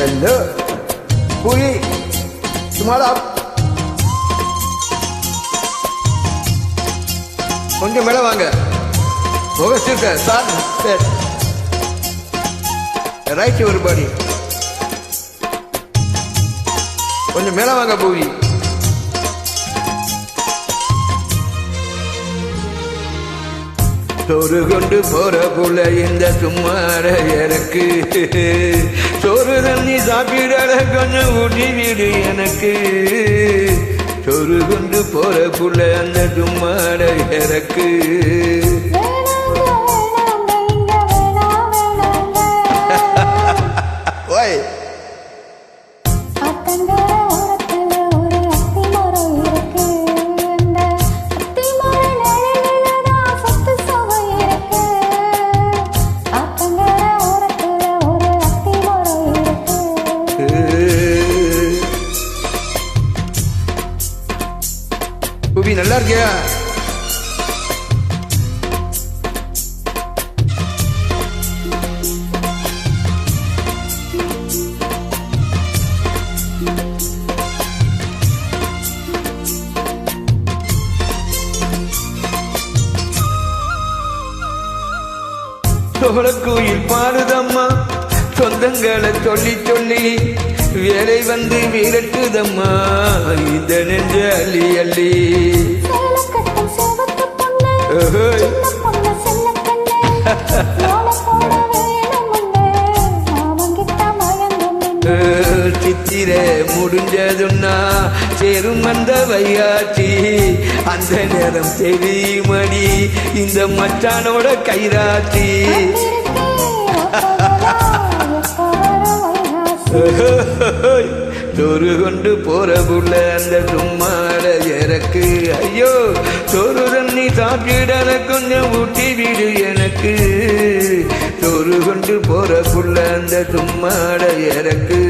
Hello புரி சுமாரா கொஞ்சம் மேல வாங்க. சார் ரைட் ஒரு பாடி கொஞ்சம் மேல வாங்க பூவி. சோறு கொண்டு போற புள்ள இந்த சும்மார எனக்கு சோறு தண்ணி சாப்பிடல கொஞ்சம் ஊட்டி வீடு எனக்கு சோறு கொண்டு போற புள்ள அந்த சும்மார எனக்கு ஓய் புவி நல்லா இருக்கியா? சோழக்குயில் பாடுதம்மா சொந்தங்களை சொல்லி சொல்லி வேலை வந்து விரட்டுதம்மா இந்த நெஞ்ச அள்ளி அள்ளி சித்திர முடிஞ்சதுன்னா சேரும் அந்த வையாச்சி அந்த நேரம் தெரியுமடி இந்த மச்சானோட கைராச்சி சோறு கொண்டு போற புள்ள அந்த சும்மாட எனக்கு ஐயோ சோறு தண்ணி சாப்பிடல கொஞ்சம் ஊட்டி வீடு எனக்கு சோறு கொண்டு போற புள்ள அந்த சும்மாட எனக்கு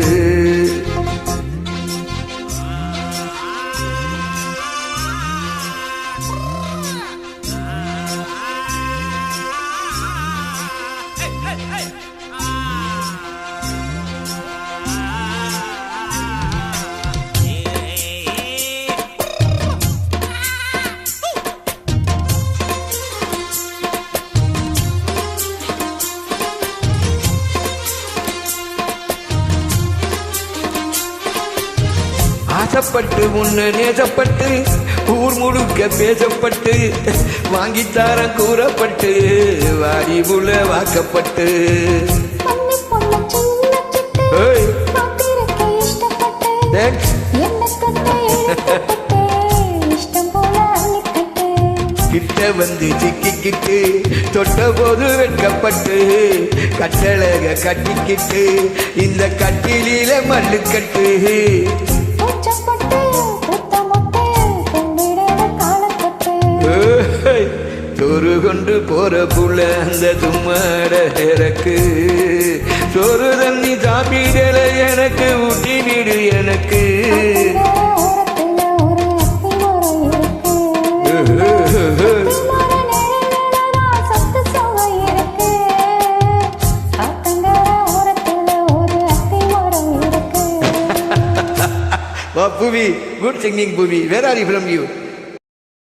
ஆசைப்பட்டு உன்னை நேசப்பட்டு ஊர் முழுக்க பேசப்பட்டு வாங்கித்தார கூறப்பட்டு வாடி புல வாக்கப்பட்டு கிட்ட வந்து சிக்கிக்கிட்டு தொட்ட போது வெட்கப்பட்டு கட்டழக கட்டிக்கிட்டு இந்த கட்டிலில மல்லுக்கட்டு சோறு கொண்டு போற புள்ள அந்த சும்மாட எனக்கு சோறு தண்ணி சாப்பிடல எனக்கு ஊட்டி வீடு எனக்கு Puvi, good singing Puvi. Where are you from you?